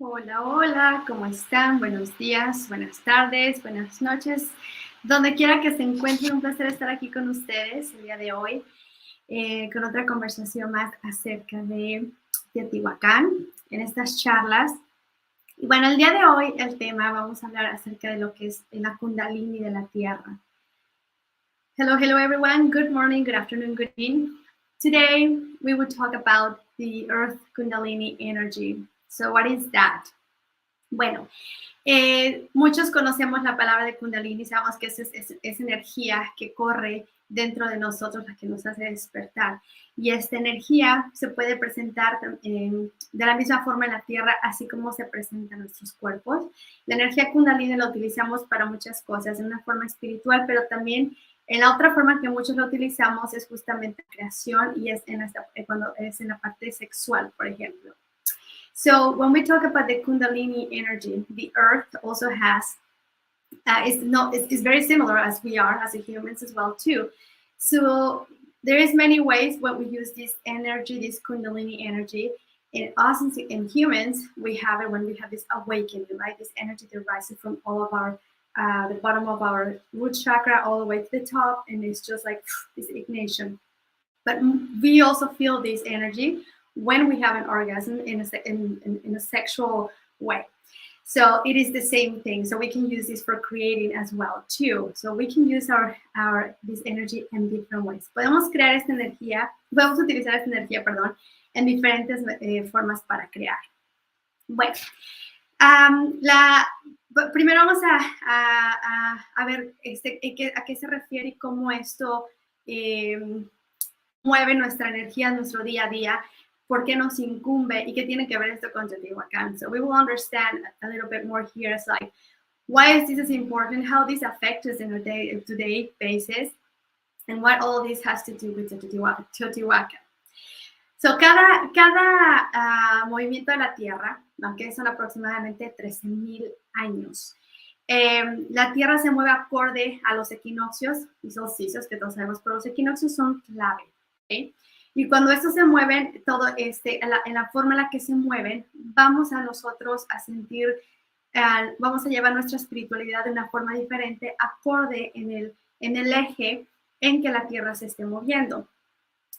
Hola, hola, ¿cómo están? Buenos días, buenas tardes, buenas noches. Donde quiera que se encuentren, un placer estar aquí con ustedes el día de hoy con otra conversación más acerca de Teotihuacan en estas charlas. Y bueno, el día de hoy el tema, vamos a hablar acerca de lo que es la Kundalini de la Tierra. Hello, hello everyone. Good morning, good afternoon, good evening. Today we will talk about the Earth Kundalini energy. So what is that? Bueno, muchos conocemos la palabra de Kundalini, sabemos que es energía que corre dentro de nosotros, la que nos hace despertar. Y esta energía se puede presentar de la misma forma en la Tierra, así como se presenta en nuestros cuerpos. La energía Kundalini la utilizamos para muchas cosas, en una forma espiritual, pero también en la otra forma que muchos la utilizamos es justamente creación y es cuando es en la parte sexual, por ejemplo. So when we talk about the Kundalini energy, the Earth also has, it's very similar as we are, as humans as well too. So there is many ways when we use this energy, this Kundalini energy. In us, in humans, we have it when we have this awakening, right? This energy that rises from all of our, the bottom of our root chakra all the way to the top, and it's just like this ignition. But we also feel this energy when we have an orgasm in a sexual way. So it is the same thing. So we can use this for creating as well too. So we can use this energy in different ways. Podemos crear esta energía, podemos utilizar esta energía, perdón, en diferentes formas para crear. Bueno, primero vamos a ver a qué se refiere y cómo esto mueve nuestra energía en nuestro día a día, por qué nos incumbe y qué tiene que ver esto con Teotihuacan. So we will understand a little bit more here. It's like, why is this important? How this affects us on a day-to-day basis, and what all this has to do with Teotihuacan. So cada movimiento de la Tierra, aunque son aproximadamente 13,000 años, la Tierra se mueve acorde a los equinoccios y solsticios, que todos sabemos, pero los equinoccios son clave. ¿Okay? Y cuando estos se mueven, todo en la forma en la que se mueven, vamos a nosotros a sentir, vamos a llevar nuestra espiritualidad de una forma diferente, acorde en el eje en que la Tierra se esté moviendo.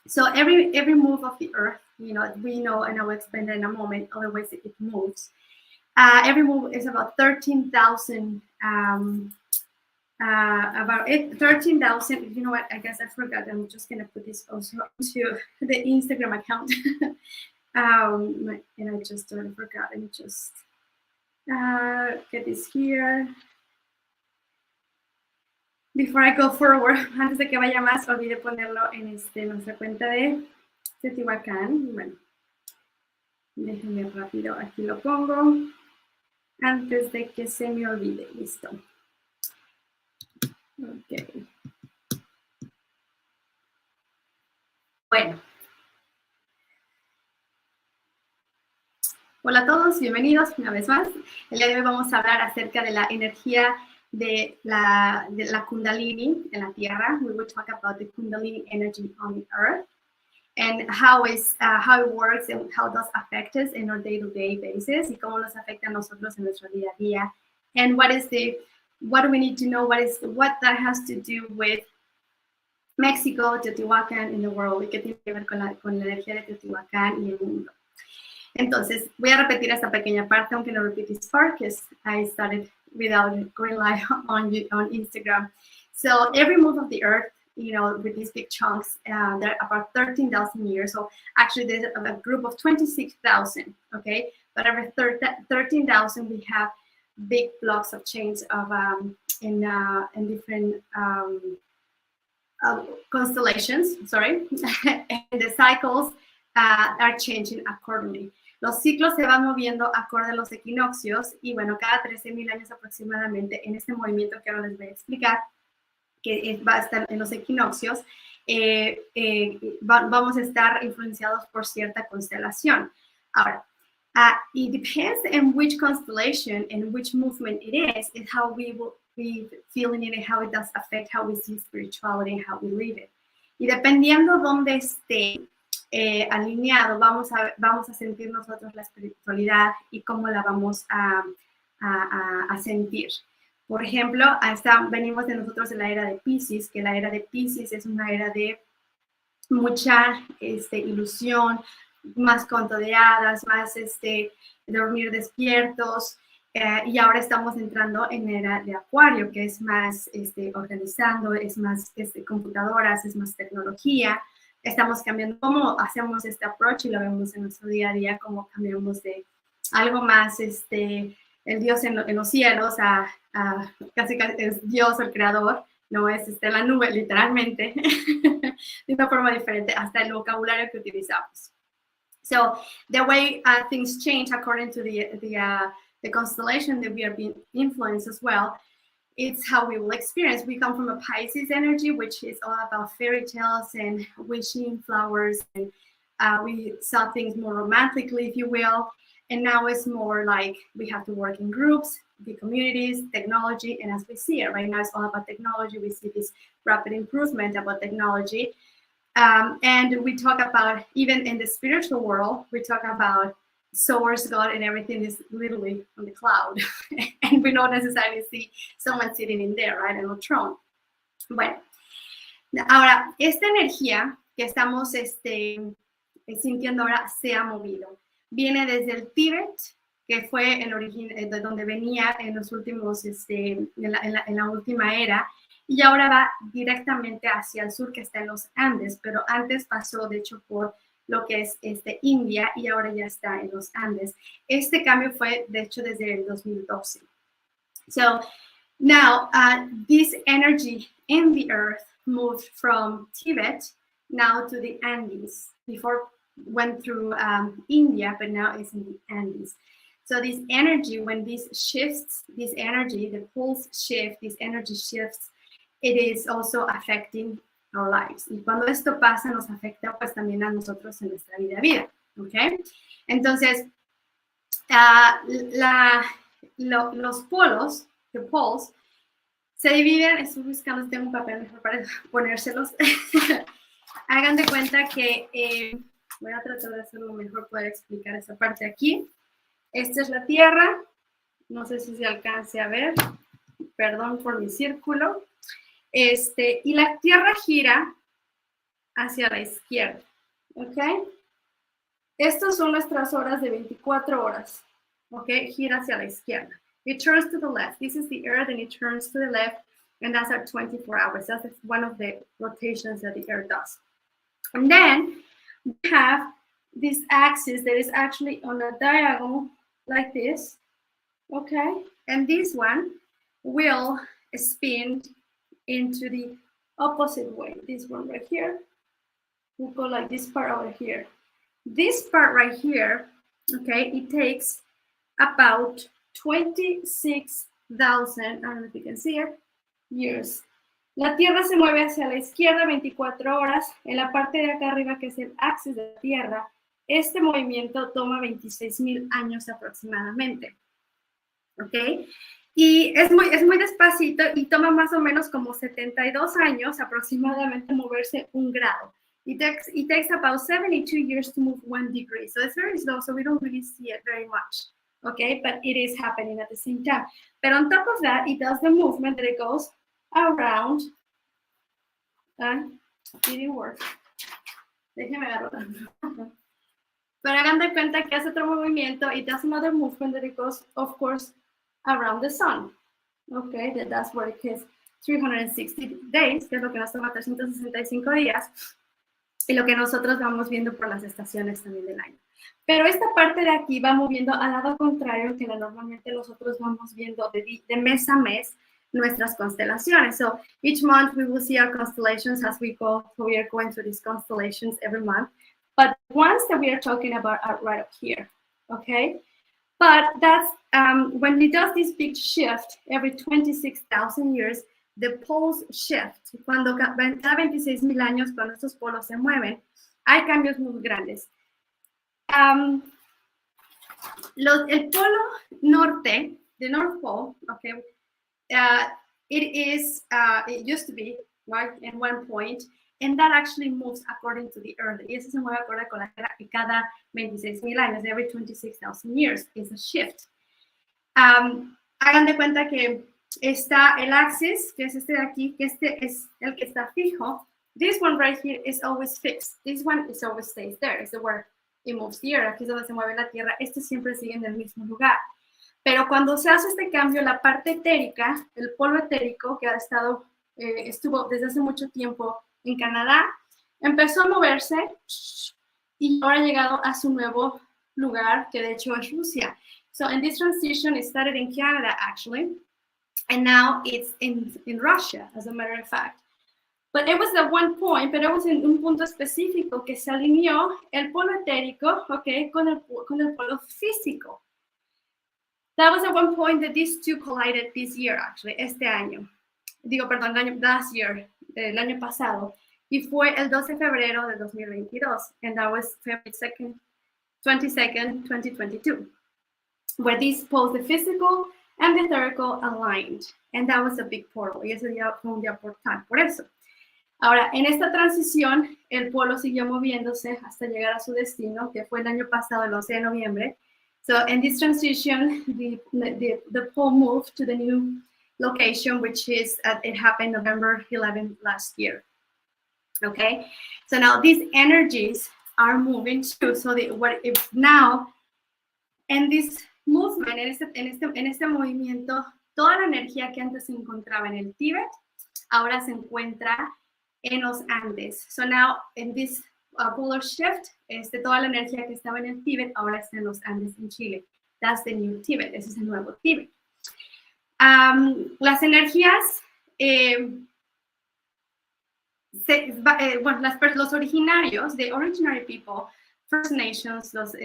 So every move of the Earth, we know, and I will explain that in a moment, all the ways that it moves. Every move is about 13,000. About 13,000. You know what? I guess I forgot. I'm just gonna put this also to the Instagram account. And I just forgot. Let me just get this here. Before I go forward, antes de que vaya más, olvidé ponerlo en nuestra cuenta de Teotihuacan. Bueno, déjenme rápido, aquí lo pongo antes de que se me olvide. Listo. Okay. Bueno. Hola a todos, bienvenidos una vez más. El día de hoy vamos a hablar acerca de la energía de la Kundalini en la Tierra. We will talk about the Kundalini energy on the Earth and how it works and how it does affect us in our day-to-day basis y cómo nos afecta a nosotros en nuestro día a día. And what do we need to know? What that has to do with México, Teotihuacan, in the world, y qué tiene que ver con la energía de Teotihuacan y el mundo. Entonces, voy a repetir esta pequeña parte, aunque no repeat this part, because I started without going live on Instagram. So every move of the Earth, with these big chunks, they're about 13,000 years. So actually, there's a group of 26,000, okay? But every 13,000, we have big blocks of change of in different constellations, sorry, and the cycles are changing accordingly. Los ciclos se van moviendo acorde a los equinoccios y bueno, cada 13,000 años aproximadamente en este movimiento que ahora les voy a explicar, que va a estar en los equinoccios, vamos a estar influenciados por cierta constelación. Ahora, it depends on which constellation and which movement it is how we will be feeling it and how it does affect how we see spirituality and how we live it. Y dependiendo dónde esté alineado, vamos a sentir nosotros la espiritualidad y cómo la vamos a sentir. Por ejemplo, venimos de nosotros de la era de Piscis, que la era de Piscis es una era de mucha ilusión, más cuento de hadas, más dormir despiertos, y ahora estamos entrando en era de Acuario, que es más organizando, es más computadoras, es más tecnología. Estamos cambiando cómo hacemos este approach y lo vemos en nuestro día a día, cómo cambiamos de algo más, el Dios en los cielos, a casi es Dios el creador, no es la nube literalmente, de una forma diferente, hasta el vocabulario que utilizamos. So the way things change according to the constellation that we are being influenced as well, it's how we will experience. We come from a Pisces energy, which is all about fairy tales and wishing flowers, and we saw things more romantically, if you will. And now it's more like we have to work in groups, the communities, technology, and as we see it right now, it's all about technology. We see this rapid improvement about technology. And we talk about, even in the spiritual world, we talk about source, God, and everything is literally on the cloud. And we don't necessarily see someone sitting in there, right, on a throne. Bueno, ahora, esta energía que estamos sintiendo ahora se ha movido. Viene desde el Tíbet, que fue el origen de donde venía en los últimos, en la última era, y ahora va directamente hacia el sur, que está en los Andes, pero antes pasó, de hecho, por lo que es India, y ahora ya está en los Andes. Este cambio fue, de hecho, desde el 2012. So, now, this energy in the earth moved from Tibet now to the Andes. Before went through India, but now it's in the Andes. So this energy, when this shifts, this energy, the pulse shift, this energy shifts, it is also affecting our lives. Y cuando esto pasa, nos afecta pues también a nosotros en nuestra vida, ¿ok? Entonces, los polos, the poles, se dividen, estoy buscando, tengo un papel mejor para ponérselos. Hagan de cuenta que, voy a tratar de hacerlo mejor, poder explicar esa parte aquí. Esta es la Tierra, no sé si se alcance a ver, perdón por mi círculo. Y la Tierra gira hacia la izquierda, ¿ok? Estas son nuestras horas de 24 horas, ¿ok? Gira hacia la izquierda. It turns to the left. This is the Earth, and it turns to the left, and that's our 24 hours. That's one of the rotations that the Earth does. And then we have this axis that is actually on a diagonal like this, okay? And this one will spin into the opposite way. This one right here will go like this part over here. This part right here, okay, it takes about 26,000, I don't know if you can see it, years. La Tierra se mueve hacia la izquierda 24 horas. En la parte de acá arriba, que es el axis de la Tierra, este movimiento toma 26,000 años aproximadamente. ¿Ok? Y es muy despacito y toma más o menos como 72 años aproximadamente moverse 1 grado. It takes about 72 years to move 1 degree. So it's very slow, so we don't really see it very much. Okay, but it is happening at the same time. But on top of that, it does the movement that it goes around. It didn't work. Déjeme agarrar. Pero hagan de cuenta que hace otro movimiento. It does another movement that it goes, of course, around the sun. Okay, that's where it is 360 days, que es lo que nos toma 365 días. Y lo que nosotros vamos viendo por las estaciones también del año. Pero esta parte de aquí va moviendo al lado contrario que normalmente nosotros vamos viendo de mes a mes nuestras constelaciones. So each month we will see our constellations as we go. So we are going through these constellations every month. But the ones that we are talking about are right up here, okay? But that's when it does this big shift every 26,000 years, the poles shift. Cuando cada 26,000 años, cuando estos polos se mueven, hay cambios muy grandes. El polo norte, the North Pole, okay, it used to be, right, at one point, and that actually moves according to the Earth. Y eso se mueve acorde con la Tierra y cada 26,000 años, every 26,000 years, is a shift. Hagan de cuenta que está el axis, que es este de aquí, que este es el que está fijo. This one right here is always fixed. This one is always stays there. It's where it moves the earth. Aquí es donde se mueve la Tierra. Este siempre sigue en el mismo lugar. Pero cuando se hace este cambio, la parte etérica, el polvo etérico que estuvo desde hace mucho tiempo en Canadá, empezó a moverse y ahora ha llegado a su nuevo lugar, que de hecho es Rusia. So in this transition, it started in Canada, actually, and now it's in Russia, as a matter of fact. But it was at one point, pero it was en un punto específico que se alineó el polo etérico, okay, con el polo físico. That was at one point that these two collided this year, actually, este año. Last year, el año pasado. Y fue el 12 de febrero de 2022, and that was February 22nd, 2022, where these poles, the physical and the etherical, aligned. And that was a big portal. Y ese día fue un día portal, por eso. Ahora, en esta transición, el polo siguió moviéndose hasta llegar a su destino, que fue el año pasado, el 11 de noviembre. So in this transition, the pole moved to the new location, which is, it happened November 11 last year. Okay, so now these energies are moving too. So now, in this movement, en este movimiento, toda la energía que antes se encontraba en el Tíbet, ahora se encuentra en los Andes. So now, in this polar shift, toda la energía que estaba en el Tíbet ahora está en los Andes en Chile. That's the new Tíbet. Ese es el nuevo Tíbet. Las energías, los originarios, the originary people, First Nations, las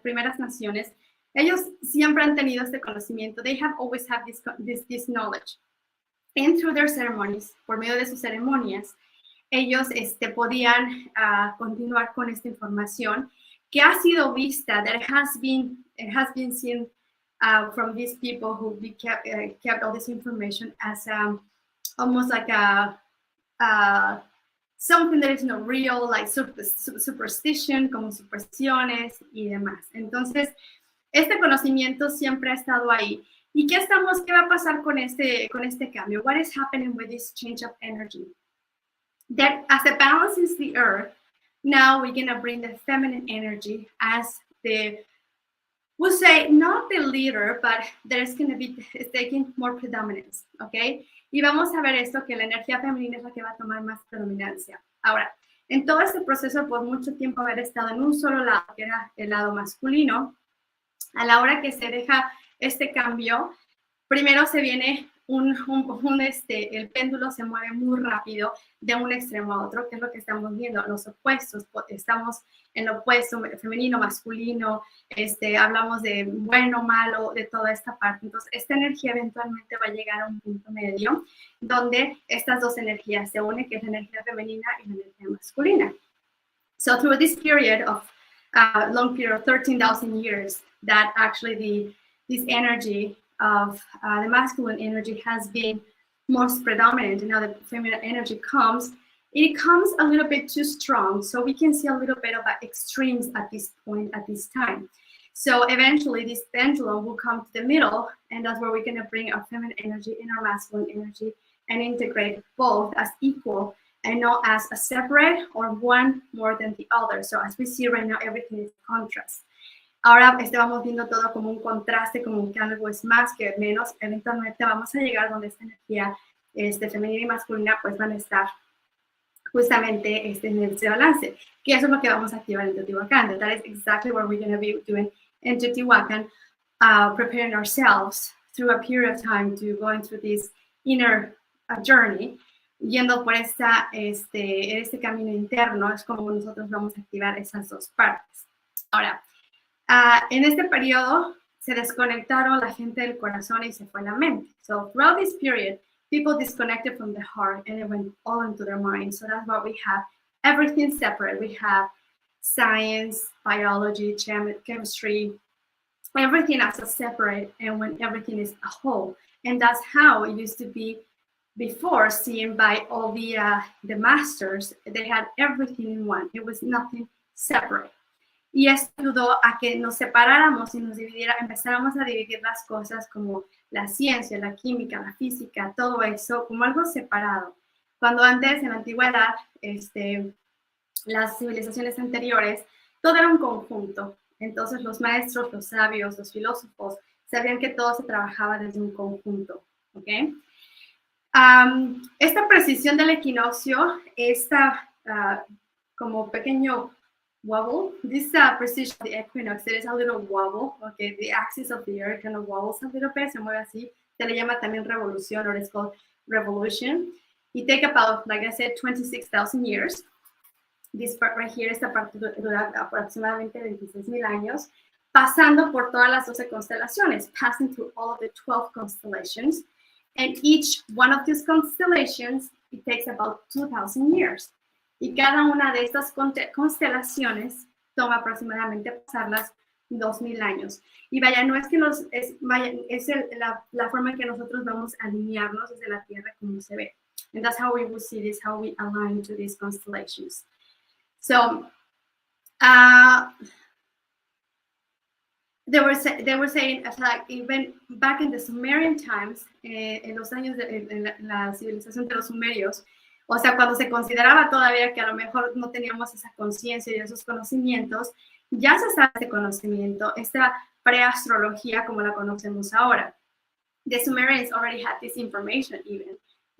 primeras naciones, ellos siempre han tenido este conocimiento. They have always had this knowledge. And through their ceremonies, por medio de sus ceremonias, ellos podían continuar con esta información que ha sido vista, that it has been seen from these people who kept all this information as almost like something that is not real, like superstition, como supersticiones y demás. Entonces, este conocimiento siempre ha estado ahí. ¿Y qué va a pasar con este cambio? What is happening with this change of energy? That as it balances the earth, now we're going to bring the feminine energy as we'll say, not the leader, but there's going to be taking more predominance, ¿ok? Y vamos a ver esto, que la energía femenina es la que va a tomar más predominancia. Ahora, en todo este proceso, por mucho tiempo haber estado en un solo lado, que era el lado masculino, a la hora que se deja este cambio, primero se viene el péndulo se mueve muy rápido de un extremo a otro, que es lo que estamos viendo, los opuestos. Estamos en lo opuesto, femenino, masculino, hablamos de bueno, malo, de toda esta parte. Entonces, esta energía eventualmente va a llegar a un punto medio donde estas dos energías se unen, que es la energía femenina y la energía masculina. So, through this period of long period of 13,000 years, that actually this energy of the masculine energy has been most predominant, and now the feminine energy it comes a little bit too strong, so we can see a little bit of extremes at this point, at this time. So eventually this pendulum will come to the middle, and that's where we're going to bring our feminine energy and our masculine energy and integrate both as equal and not as a separate or one more than the other. So as we see right now, everything is contrast. Ahora vamos viendo todo como un contraste, como que algo es más que menos. Eventualmente vamos a llegar donde esta energía femenina y masculina pues van a estar justamente en este balance. Que eso es lo que vamos a activar en Teotihuacan. That is exactly what we're going to be doing in Teotihuacan, preparing ourselves through a period of time to going through this inner journey, yendo por este camino interno. Es como nosotros vamos a activar esas dos partes. Ahora, en este periodo se desconectaron la gente del corazón y se fue la mente. So throughout this period, people disconnected from the heart and it went all into their mind. So that's why we have everything separate. We have science, biology, chemistry, everything as a separate, and when everything is a whole. And that's how it used to be before, seen by all the masters, they had everything in one. It was nothing separate. Y esto ayudó a que nos separáramos y nos empezáramos a dividir las cosas como la ciencia, la química, la física, todo eso, como algo separado. Cuando antes, en la antigüedad, las civilizaciones anteriores, todo era un conjunto. Entonces los maestros, los sabios, los filósofos, sabían que todo se trabajaba desde un conjunto. ¿Okay? Esta precisión del equinoccio, esta como pequeño wobble, this precision of the equinox, there is a little wobble, okay, the axis of the earth kind of wobbles a little bit, se mueve así, se le llama también revolución, or it's called revolution. It take about, like I said, 26,000 years. This part right here, esta parte dura aproximadamente 26,000 años, pasando por todas las 12 constelaciones, passing through all of the 12 constellations, and each one of these constellations, it takes about 2,000 years. Y cada una de estas constelaciones toma aproximadamente pasarlas 2,000 años. Y vaya, no es que la forma en que nosotros vamos a alinearnos desde la Tierra como se ve. And that's how we will see this, how we align to these constellations. So, they were saying, like, even back in the Sumerian times, en los años de la civilización de los sumerios, o sea, cuando se consideraba todavía que a lo mejor no teníamos esa conciencia y esos conocimientos, ya se sabe ese conocimiento, esta preastrología como la conocemos ahora. The Sumerians already had this information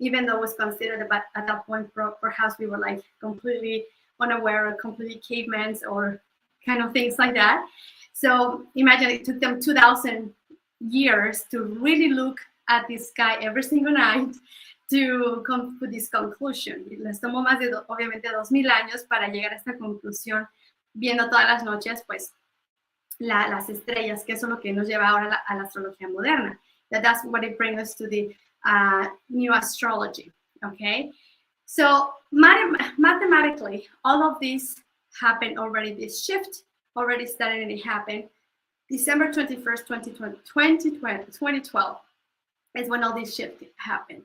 even though it was considered at that point, perhaps we were like completely unaware or completely cavemen or kind of things like that. So imagine it took them 2,000 years to really look at the sky every single night to come to this conclusion. Les tomó más de, obviamente, 2,000 años para llegar a esta conclusión, viendo todas las noches, pues, las estrellas, que eso es lo que nos lleva ahora a la astrología moderna. That's what it brings us to the new astrology, okay? So mathematically, all of this happened already, this shift already started and it happened. December 21st, 2012 is when all this shift happened.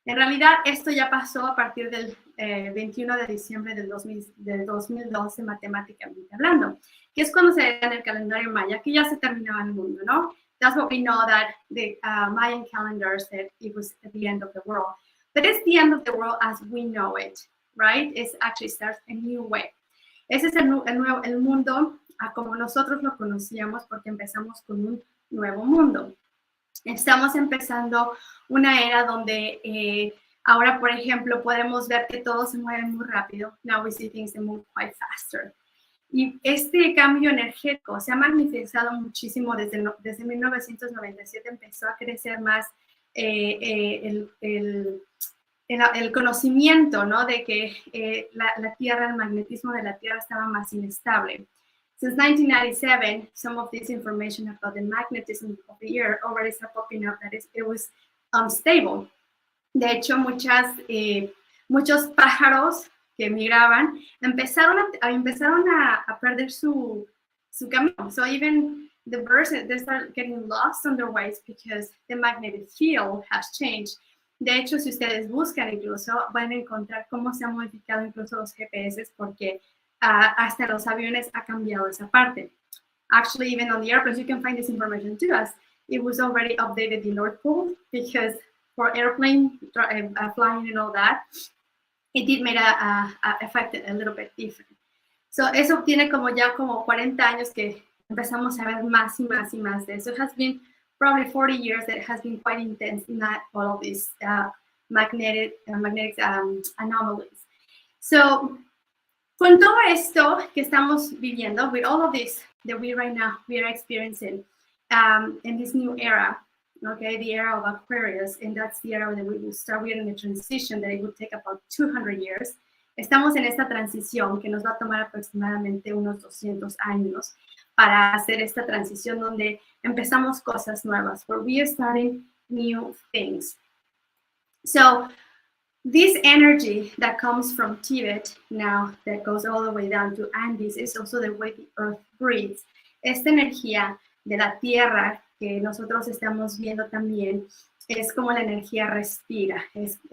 En realidad, esto ya pasó a partir del 21 de diciembre del 2012, matemáticamente hablando, que es cuando se da en el calendario maya, que ya se terminaba el mundo, ¿no? That's what we know, that the Mayan calendar said it was at the end of the world. But it's the end of the world as we know it, right? It actually starts a new way. Ese es el mundo como nosotros lo conocíamos, porque empezamos con un nuevo mundo. Estamos empezando una era donde ahora, por ejemplo, podemos ver que todo se mueve muy rápido. Now we see things that move quite faster. Y este cambio energético se ha magnificado muchísimo desde 1997, empezó a crecer más el conocimiento, ¿no? De que la Tierra, el magnetismo de la Tierra estaba más inestable. Since 1997, some of this information about the magnetism of the Earth already started popping up, that it was unstable. De hecho, muchos pájaros que migraban empezaron a perder su camino. So even the birds, they start getting lost on their ways because the magnetic field has changed. De hecho, si ustedes buscan incluso, van a encontrar cómo se han modificado incluso los GPS, porque hasta los aviones ha cambiado esa parte. Actually, even on the airplanes, you can find this information too, as it was already updated the North Pole, because for airplane flying and all that, it did make affect a little bit different. So eso tiene ya como 40 años que empezamos a ver más y más y más de eso. It has been probably 40 years that it has been quite intense in that all of these magnetic anomalies. So con todo esto que estamos viviendo, with all of this that we are experiencing in this new era, okay, the era of Aquarius, and that's the era that we will start. We are in a transition that it will take about 200 years. Estamos en esta transición que nos va a tomar aproximadamente unos 200 años para hacer esta transición donde empezamos cosas nuevas, where we are starting new things. So this energy that comes from Tibet now, that goes all the way down to Andes, is also the way the earth breathes. Esta energía de la tierra que nosotros estamos viendo también es como la energía respira.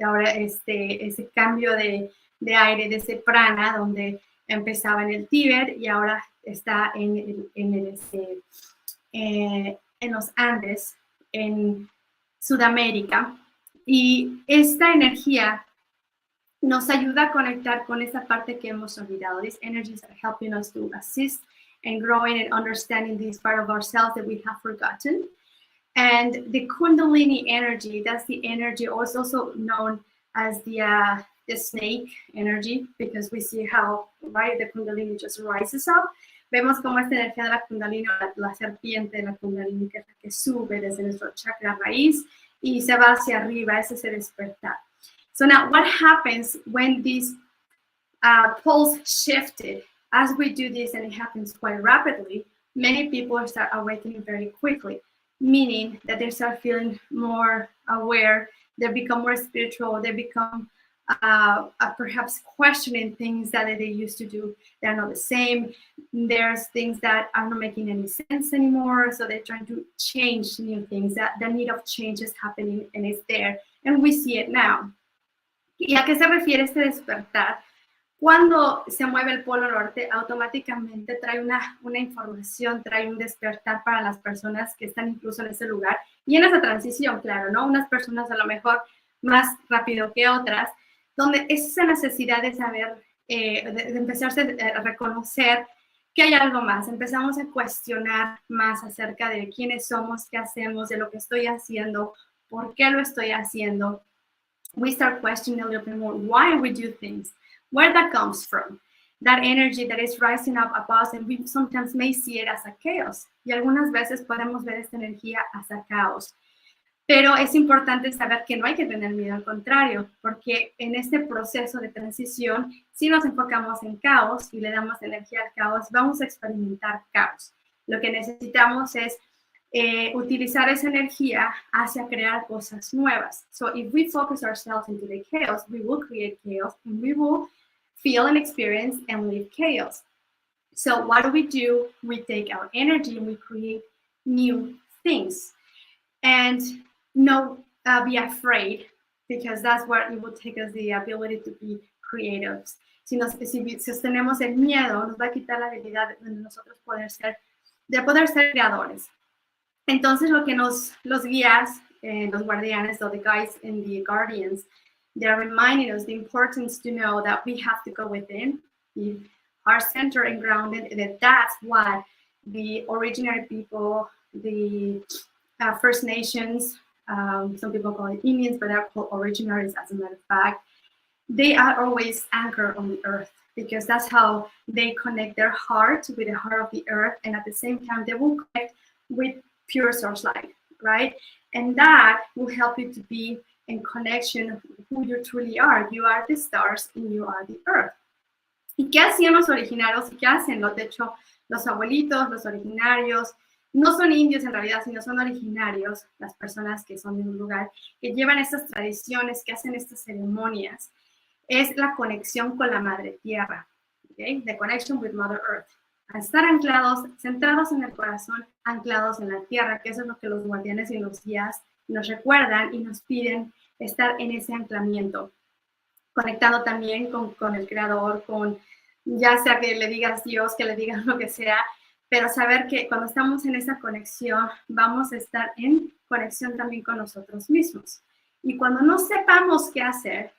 Ahora ese cambio de aire, de ese prana, donde empezaba en el Tíbet y ahora está en los Andes, en Sudamérica. Y esta energía nos ayuda a conectar con esa parte que hemos olvidado. These energies are helping us to assist and growing and understanding this part of ourselves that we have forgotten. And the Kundalini energy, that's the energy, also known as the snake energy, because we see how, right, the Kundalini just rises up. Vemos cómo esta energía de la Kundalini, la serpiente de la Kundalini, que es la que sube desde nuestro chakra raíz y se va hacia arriba, ese es el despertar. So now what happens when these poles shifted? As we do this, and it happens quite rapidly, many people start awakening very quickly, meaning that they start feeling more aware, they become more spiritual, they become perhaps questioning things that they used to do. They're not the same. There's things that are not making any sense anymore, so they're trying to change new things. That the need of change is happening and it's there, and we see it now. ¿Y a qué se refiere este despertar? Cuando se mueve el polo norte, automáticamente trae una información, trae un despertar para las personas que están incluso en ese lugar. Y en esa transición, claro, ¿no? Unas personas a lo mejor más rápido que otras, donde es esa necesidad de saber, de empezarse a reconocer que hay algo más. Empezamos a cuestionar más acerca de quiénes somos, qué hacemos, de lo que estoy haciendo, por qué lo estoy haciendo. We start questioning a little bit more why we do things, where that comes from, that energy that is rising up above us, and we sometimes may see it as a chaos. Y algunas veces podemos ver esta energía as a caos. Pero es importante saber que no hay que tener miedo, al contrario, porque en este proceso de transición, si nos enfocamos en caos y le damos energía al caos, vamos a experimentar caos. Lo que necesitamos es utilizar esa energía hacia crear cosas nuevas. So if we focus ourselves into the chaos, we will create chaos and we will feel and experience and live chaos. So what do? We take our energy and we create new things. And no be afraid, because that's what it will take us the ability to be creative. Si sostenemos el miedo, nos va a quitar la habilidad de nosotros poder ser creadores. Entonces, lo que los guías, los guardianes, or the guides and the guardians, they're reminding us the importance to know that we have to go within, our center and grounded, and that's what the originary people, the First Nations, some people call it Indians, but they're called originaries as a matter of fact, they are always anchored on the earth, because that's how they connect their heart with the heart of the earth, and at the same time, they will connect with pure source light, right? And that will help you to be in connection with who you truly are. You are the stars and you are the earth. ¿Y qué hacían los originarios? ¿Y qué hacen? De hecho, los abuelitos, los originarios, no son indios en realidad, sino son originarios, las personas que son de un lugar, que llevan estas tradiciones, que hacen estas ceremonias. Es la conexión con la Madre Tierra, ¿okay? The connection with Mother Earth. A estar anclados, centrados en el corazón, anclados en la tierra, que eso es lo que los guardianes y los guías nos recuerdan y nos piden estar en ese anclamiento, conectado también con el Creador, con ya sea que le digas Dios, que le digas lo que sea, pero saber que cuando estamos en esa conexión, vamos a estar en conexión también con nosotros mismos. Y cuando no sepamos qué hacer,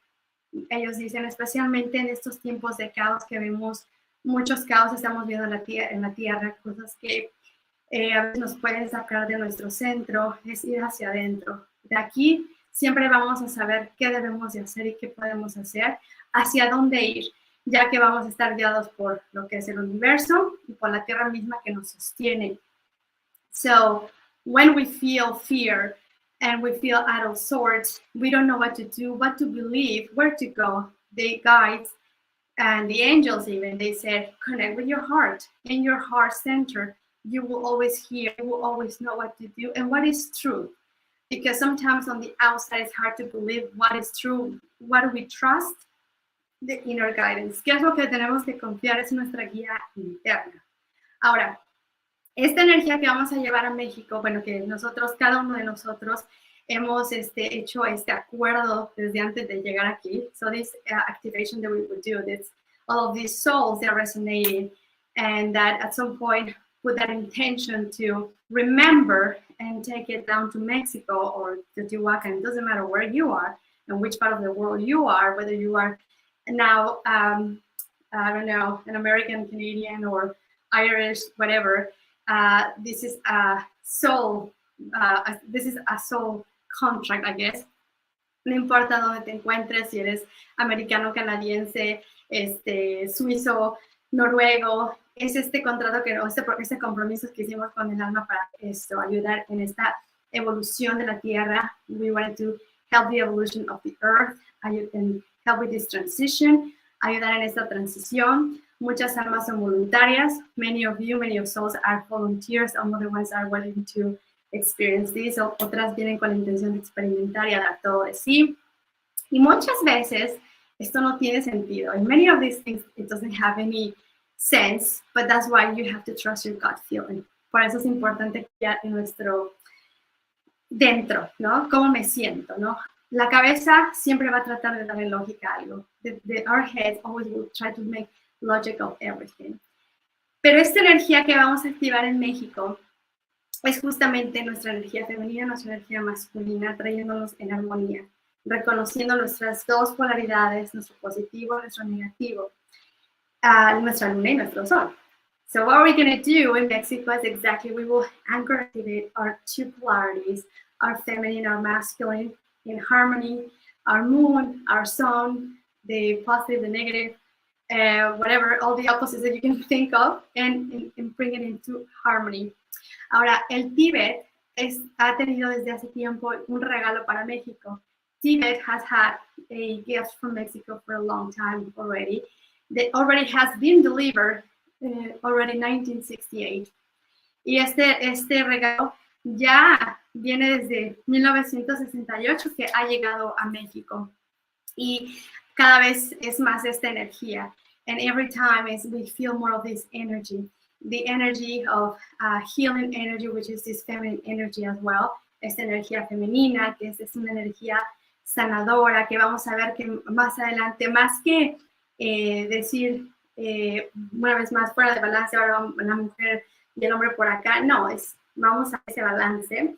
ellos dicen, especialmente en estos tiempos de caos que vemos, muchos caos estamos viendo en la tierra, cosas que a veces nos pueden sacar de nuestro centro, es ir hacia adentro. De aquí siempre vamos a saber qué debemos de hacer y qué podemos hacer, hacia dónde ir, ya que vamos a estar guiados por lo que es el universo y por la tierra misma que nos sostiene. So, when we feel fear and we feel out of sorts, we don't know what to do, what to believe, where to go. The guides and the angels even, they said, connect with your heart. In your heart center, you will always hear, you will always know what to do and what is true. Because sometimes on the outside, it's hard to believe what is true. What do we trust? The inner guidance. ¿Qué es lo que tenemos que confiar? Es nuestra guía interna. Ahora, esta energía que vamos a llevar a México, bueno, que nosotros, cada uno de nosotros, hemos hecho este acuerdo desde antes de llegar aquí. So this activation that we would do, this, all of these souls, they're resonating, and that at some point put that intention to remember and take it down to Mexico or Teotihuacan. It doesn't matter where you are and which part of the world you are, whether you are now, I don't know, an American, Canadian, or Irish, whatever. This is a soul. This is a soul contract, I guess. No importa dónde te encuentres, si eres americano, canadiense, suizo, noruego, es este contrato que, este compromiso que hicimos con el alma para ayudar en esta evolución de la Tierra. We wanted to help the evolution of the earth and help with this transition, ayudar en esta transición. Muchas almas son voluntarias. Many of you, many of souls are volunteers. Some of the ones are willing to experience this. Otras vienen con la intención de experimentar y dar todo de sí. Y muchas veces esto no tiene sentido. In many of these things, it doesn't have any sense, but that's why you have to trust your gut feeling. Por eso es importante que ya en nuestro dentro, ¿no? ¿Cómo me siento, no? La cabeza siempre va a tratar de darle lógica a algo. Our heads always will try to make logic of everything. Pero esta energía que vamos a activar en México es justamente nuestra energía femenina, nuestra energía masculina, trayéndonos en armonía, reconociendo nuestras dos polaridades, nuestro positivo, nuestro negativo, nuestra luna y nuestro sol. So what we're going to do in Mexico is exactly, we will anchor activate our two polarities, our feminine, our masculine, in harmony, our moon, our sun, the positive, the negative, whatever, all the opposites that you can think of, and bring it into harmony. Ahora, el Tíbet ha tenido desde hace tiempo un regalo para México. Tibet has had a gift from Mexico for a long time already. That already has been delivered already in 1968. Y este regalo ya viene desde 1968 que ha llegado a México. Y cada vez es más esta energía. And every time we feel more of this energy. The energy of healing energy, which is this feminine energy as well. Esta energía femenina, que es una energía sanadora, que vamos a ver que más adelante, más que decir una vez más fuera de balance, ahora la mujer y el hombre por acá, no, vamos a ese balance.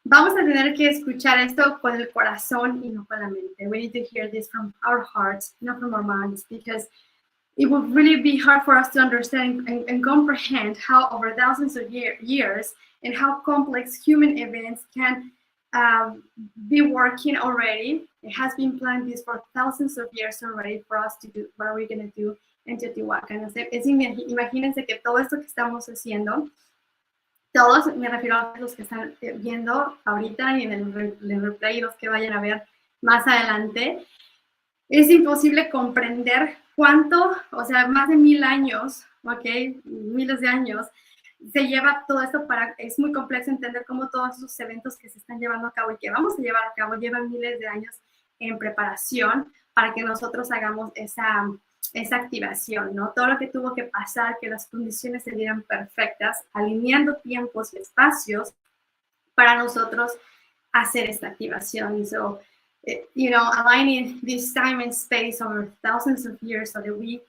Vamos a tener que escuchar esto con el corazón y no con la mente. We need to hear this from our hearts, not from our minds, because it would really be hard for us to understand and comprehend how over thousands of years and how complex human events can be working already. It has been planned this for thousands of years already for us to do what we're going to do in Teotihuacan. Imagínense que todo esto que estamos haciendo, todos, me refiero a los que están viendo ahorita y en el replay, los que vayan a ver más adelante, es imposible comprender cuánto, o sea, más de 1000 años, ¿ok? Miles de años, se lleva todo esto es muy complejo entender cómo todos esos eventos que se están llevando a cabo y que vamos a llevar a cabo llevan miles de años en preparación para que nosotros hagamos esa activación, ¿no? Todo lo que tuvo que pasar, que las condiciones se dieran perfectas, alineando tiempos y espacios para nosotros hacer esta activación. So, aligning this time and space over thousands of years so that we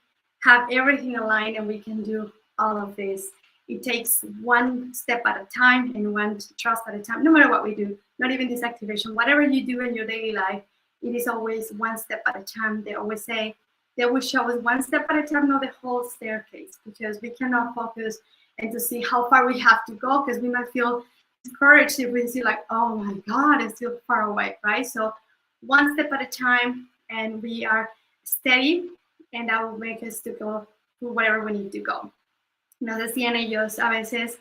have everything aligned and we can do all of this. It takes one step at a time and one trust at a time, no matter what we do, not even this activation, whatever you do in your daily life, it is always one step at a time. They always say, they will show us one step at a time, not the whole staircase, because we cannot focus and to see how far we have to go, because we might feel discouraged if we see like, oh my God, it's still far away, right? So one step at a time, and we are steady, and that will make us to go to wherever we need to go. Nos decían ellos, a veces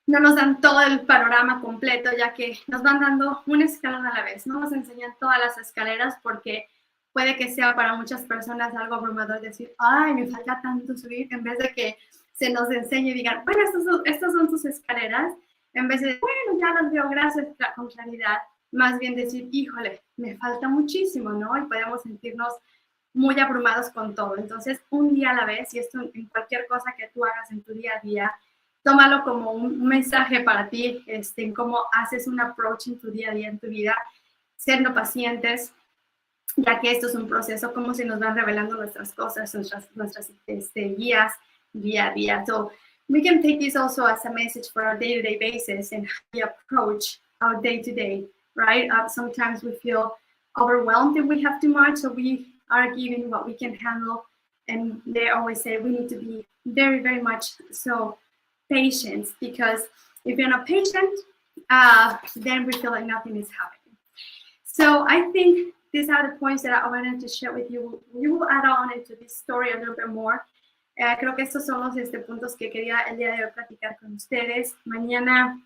no nos dan todo el panorama completo, ya que nos van dando un escalón a la vez, no nos enseñan todas las escaleras porque puede que sea para muchas personas algo abrumador decir, ay, me falta tanto subir, en vez de que se nos enseñe y digan, bueno, estas son tus escaleras, en vez de, bueno, ya las veo, gracias, con claridad, más bien decir, híjole, me falta muchísimo, ¿no? Y podemos sentirnos muy abrumados con todo. Entonces, un día a la vez, y esto en cualquier cosa que tú hagas en tu día a día, tómalo como un mensaje para ti, en cómo haces un approach en tu día a día, en tu vida, siendo pacientes, ya que esto es un proceso, cómo se nos van revelando nuestras cosas, nuestras guías día a día. So we can take this also as a message for our day-to-day basis and how we approach our day-to-day, right? Sometimes we feel overwhelmed if we have too much, so we are giving what we can handle. And they always say we need to be very, very much so patient, because if you're not patient, then we feel like nothing is happening. So I think these are the points that I wanted to share with you. We will add on into this story a little bit more. Creo que estos son los puntos que quería el día de hoy platicar con ustedes. Mañana,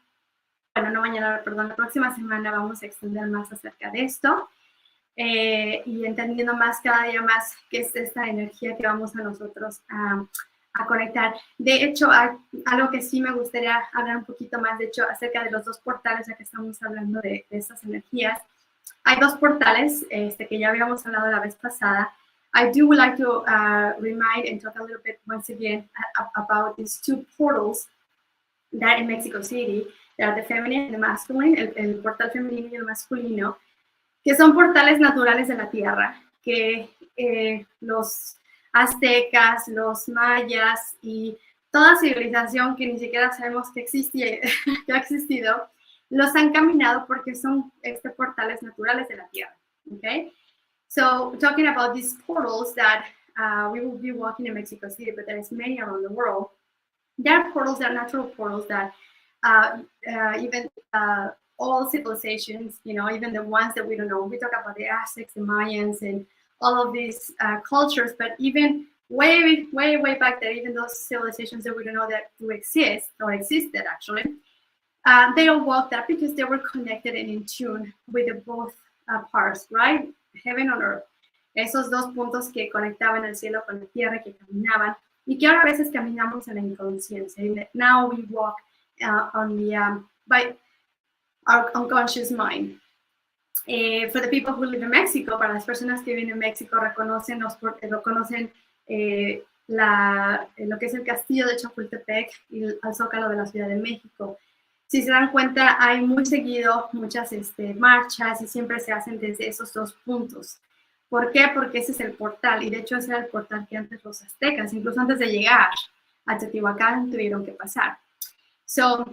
bueno, no mañana, perdón, la próxima semana vamos a extender más acerca de esto y entendiendo más cada día más qué es esta energía que vamos a nosotros a conectar. De hecho, algo que sí me gustaría hablar un poquito más, de hecho, acerca de los dos portales, ya que estamos hablando de estas energías. Hay dos portales que ya habíamos hablado la vez pasada. I would like to remind and talk a little bit once again about these two portals that are in Mexico City. They are the feminine and the masculine, el portal femenino y el masculino, que son portales naturales de la Tierra, que los aztecas, los mayas y toda civilización que ni siquiera sabemos que existía, que ha existido, los han caminado porque son portales naturales de la Tierra. Okay? So talking about these portals that we will be walking in Mexico City, but there's many around the world. There are portals, that are natural portals that even all civilizations, you know, even the ones that we don't know. We talk about the Aztecs, the Mayans, and all of these cultures, but even way back there, even those civilizations that we don't know that do exist or existed actually, they all walked that because they were connected and in tune with the both parts, right? Heaven on earth. Esos dos puntos que conectaban el cielo con la tierra, que caminaban, y que ahora a veces caminamos en la inconsciencia. Now we walk on the by our unconscious mind. For the people who live in Mexico, para las personas que viven en México, reconocen lo que es el castillo de Chapultepec y el Zócalo de la Ciudad de México. Si se dan cuenta, hay muy seguido muchas marchas y siempre se hacen desde esos dos puntos. ¿Por qué? Porque ese es el portal, y de hecho ese era el portal que antes los aztecas, incluso antes de llegar a Teotihuacan, tuvieron que pasar. So,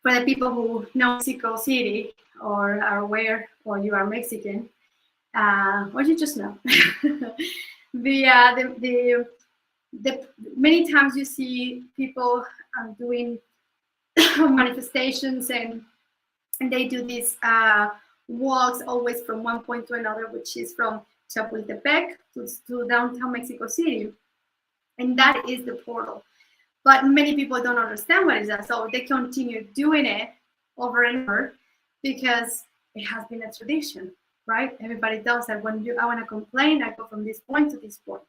for the people who know Mexico City or are aware, or you are Mexican, or you just know, the many times you see people doing manifestations and they do these walks always from one point to another, which is from Chapultepec to downtown Mexico City, and that is the portal. But many people don't understand what is that, so they continue doing it over and over because it has been a tradition, right? Everybody does that. When I want to complain, I go from this point to this point.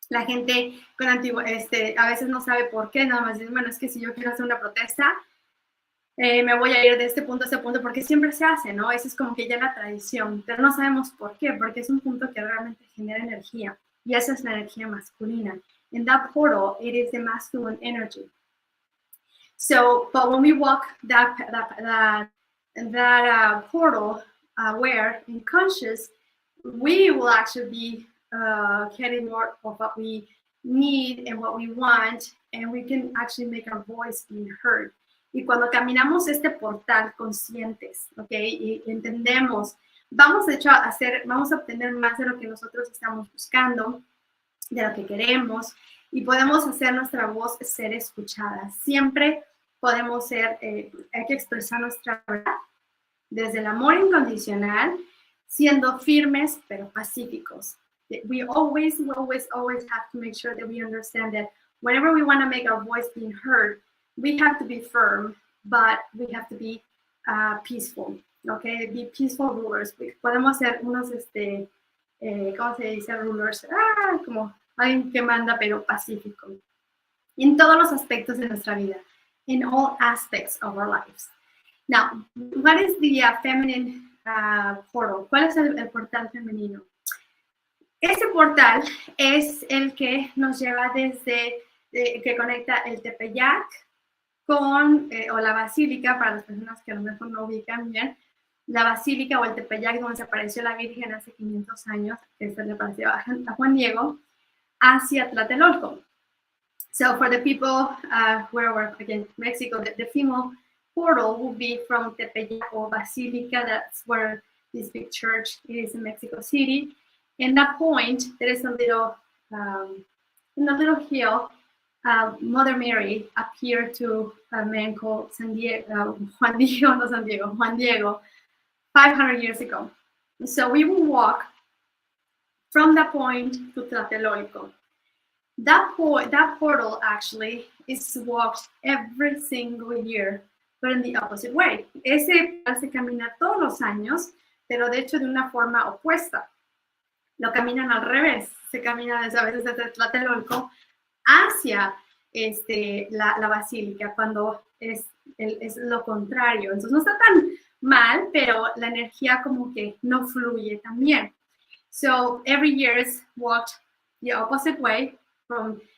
La gente con a veces no sabe por qué, nada más dicen, bueno, es que si yo quiero hacer una protesta, me voy a ir de este punto a este punto, porque siempre se hace, ¿no? Eso es como que ya la tradición, pero no sabemos por qué, porque es un punto que realmente genera energía, y esa es la energía masculina. In that portal, it is the masculine energy. So, but when we walk that portal, aware and conscious, we will actually be getting more of what we need and what we want, and we can actually make our voice being heard. Y cuando caminamos este portal conscientes, ¿ok? Y entendemos, vamos de hecho a obtener más de lo que nosotros estamos buscando, de lo que queremos, y podemos hacer nuestra voz ser escuchada. Siempre podemos hay que expresar nuestra verdad desde el amor incondicional, siendo firmes pero pacíficos. We always have to make sure that we understand that whenever we want to make our voice being heard, we have to be firm, but we have to be peaceful, okay? Be peaceful rulers. Podemos ser unos, ¿cómo se dice? Rulers, como alguien que manda, pero pacífico. En todos los aspectos de nuestra vida. In all aspects of our lives. Now, what is the feminine portal? ¿Cuál es el portal femenino? Este portal es el que nos lleva desde, que conecta el Tepeyac o la basílica, para las personas que a lo mejor no ubican bien, la basílica o el Tepeyac donde se apareció la Virgen hace 500 años, que se le apareció a Juan Diego, hacia Tlatelolco. So for the people where we're, again, Mexico, the female portal will be from Tepeyac or Basilica. That's where this big church is in Mexico City. And that point, there is a little hill. Mother Mary appeared to a man called Juan Diego, 500 years ago. So we will walk from that point to Tlatelolco. That portal actually is walked every single year, but in the opposite way. Ese se camina todos los años, pero de hecho de una forma opuesta. Lo caminan al revés. Se camina a veces desde Tlatelolco hacia la basílica, cuando es lo contrario. Entonces no está tan mal, pero la energía como que no fluye tan bien. So every year is walked the opposite way,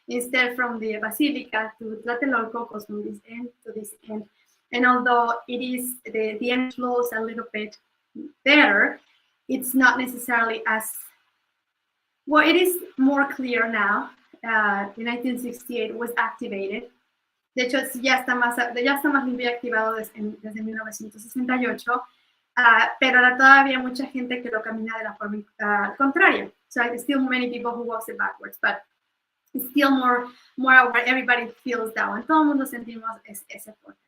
instead from the basilica to Tlatelolco, goes from this end to this end. And although it is the end flows a little bit better, it's not necessarily as well. It is more clear now. In 1968 was activated. De hecho, ya está más limpio y activado desde 1968, pero hay todavía mucha gente que lo camina de la forma contraria. So there's still many people who walk it backwards, but it's still more where everybody feels that one. Todo el mundo sentimos ese fuerza.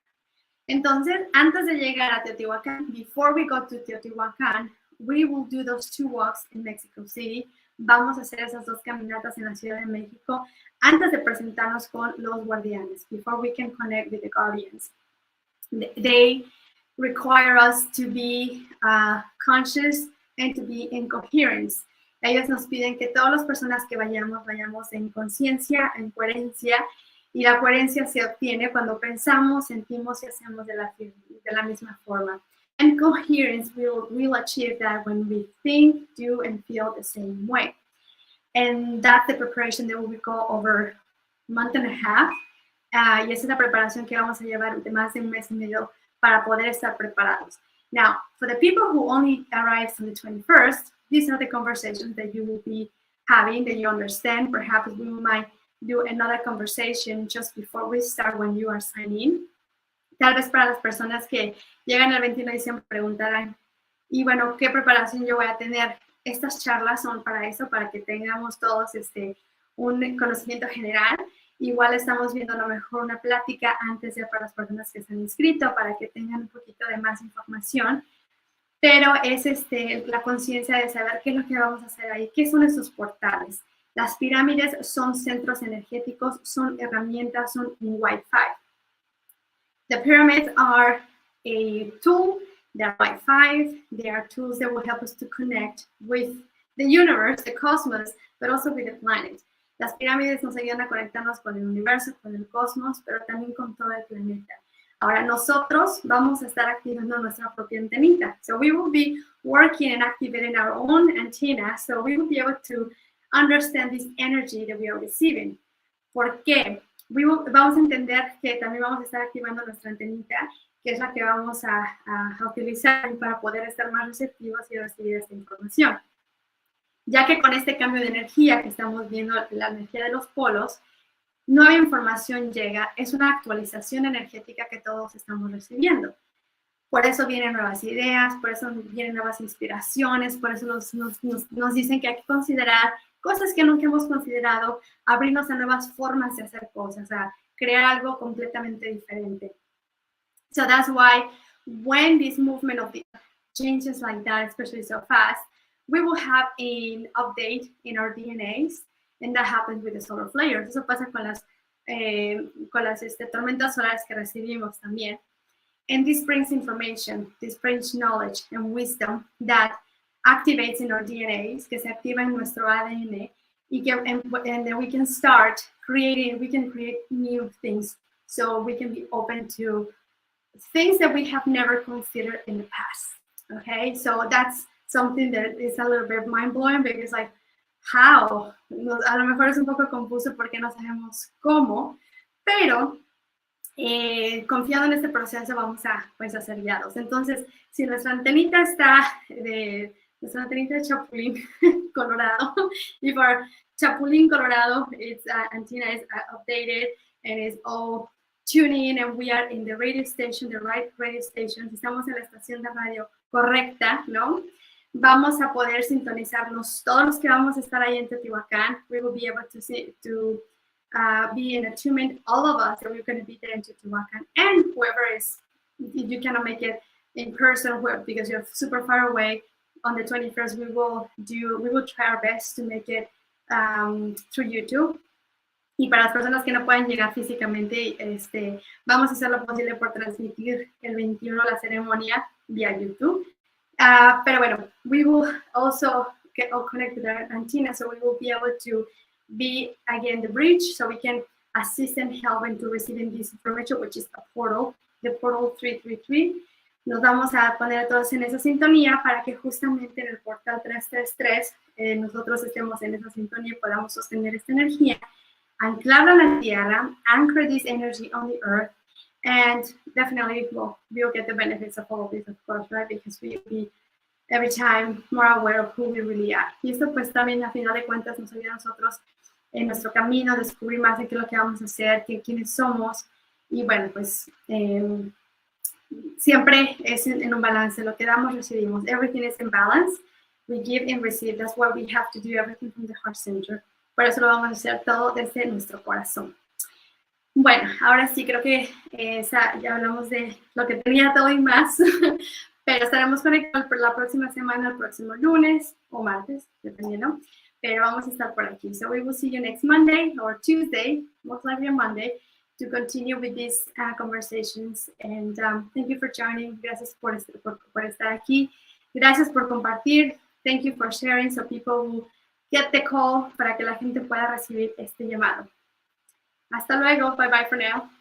Entonces, antes de llegar a Teotihuacan, before we go to Teotihuacan, we will do those 2 walks in Mexico City. Vamos a hacer esas 2 caminatas en la Ciudad de México antes de presentarnos con los guardianes, before we can connect with the guardians. They require us to be conscious and to be in coherence. Ellos nos piden que todas las personas que vayamos en conciencia, en coherencia, y la coherencia se obtiene cuando pensamos, sentimos y hacemos de la misma forma. And coherence, we'll achieve that when we think, do, and feel the same way. And that's the preparation that we go over a month and a half. Y esa es la preparación que vamos a llevar de más de un mes y medio para poder estar preparados. Now, for the people who only arrive on the 21st, these are the conversations that you will be having, that you understand. Perhaps we might do another conversation just before we start when you are signing. Tal vez para las personas que llegan el 21 de diciembre preguntarán, y bueno, ¿qué preparación yo voy a tener? Estas charlas son para eso, para que tengamos todos un conocimiento general. Igual estamos viendo a lo mejor una plática antes ya para las personas que se han inscrito, para que tengan un poquito de más información. Pero es la conciencia de saber qué es lo que vamos a hacer ahí, qué son esos portales. Las pirámides son centros energéticos, son herramientas, son un Wi-Fi. The pyramids are a tool, they're Wi-Fi, they are tools that will help us to connect with the universe, the cosmos, but also with the planet. Las pirámides nos ayudan a conectarnos con el universo, con el cosmos, pero también con todo el planeta. Ahora nosotros vamos a estar activando nuestra propia antenita. So we will be working and activating our own antenna, so we will be able to understand this energy that we are receiving. ¿Por qué? Vamos a entender que también vamos a estar activando nuestra antenita, que es la que vamos a utilizar para poder estar más receptivos y recibir esta información. Ya que con este cambio de energía que estamos viendo, la energía de los polos, nueva información llega, es una actualización energética que todos estamos recibiendo. Por eso vienen nuevas ideas, por eso vienen nuevas inspiraciones, por eso nos dicen que hay que considerar cosas que nunca hemos considerado, abrirnos a nuevas formas de hacer cosas, a crear algo completamente diferente. So that's why when this movement of the changes like that, especially so fast, we will have an update in our DNAs, and that happens with the solar flares. Eso pasa con las tormentas solares que recibimos también. And this brings information, this brings knowledge and wisdom that activates in our DNAs, que se activa en nuestro ADN, and then we can start creating, we can create new things. So we can be open to things that we have never considered in the past. Okay, so that's something that is a little bit mind-blowing, because like, how? A lo mejor es un poco confuso porque no sabemos cómo, pero confiando en este proceso vamos a, pues, a ser guiados. Entonces, si nuestra antenita está nuestra antenita de Chapulín Colorado, if our Chapulín Colorado, its antenna is updated and is all tuning and we are in the radio station, the right radio station, si estamos en la estación de radio correcta, ¿no? Vamos a poder sintonizarnos todos los que vamos a estar ahí en Teotihuacan. We will be able to be in attunement, all of us, that we're going to be there in Teotihuacan, and whoever is, if you cannot make it in person, because you're super far away, on the 21st, we will try our best to make it through YouTube. Y para las personas que no puedan llegar físicamente, vamos a hacer lo posible por transmitir el 21 la ceremonia vía YouTube. Pero bueno, we will also get all connected to our antenna, so we will be able to be again the bridge, so we can assist and help into receiving this information, which is a portal, the portal 333. Nos vamos a poner todos en esa sintonía para que justamente en el portal 333 nosotros estemos en esa sintonía y podamos sostener esta energía, anclarla en la tierra, anchor this energy on the earth, and definitely we'll get the benefits of all of this, of course, right? Because we'll be every time more aware of who we really are. Y esto pues también a final de cuentas nos ayuda a nosotros en nuestro camino, descubrir más de qué es lo que vamos a hacer, quiénes somos. Y bueno, pues siempre es en un balance. Lo que damos, recibimos. Everything is in balance. We give and receive. That's why we have to do everything from the heart center. Por eso lo vamos a hacer todo desde nuestro corazón. Bueno, ahora sí, creo que ya hablamos de lo que tenía todo y más. Pero estaremos conectados la próxima semana, el próximo lunes o martes, dependiendo. Pero vamos a estar por aquí. So we will see you next Monday or Tuesday, most likely on Monday, to continue with these conversations. And thank you for joining. Gracias por estar aquí. Gracias por compartir. Thank you for sharing so people will get the call para que la gente pueda recibir este llamado. Hasta luego. Bye bye for now.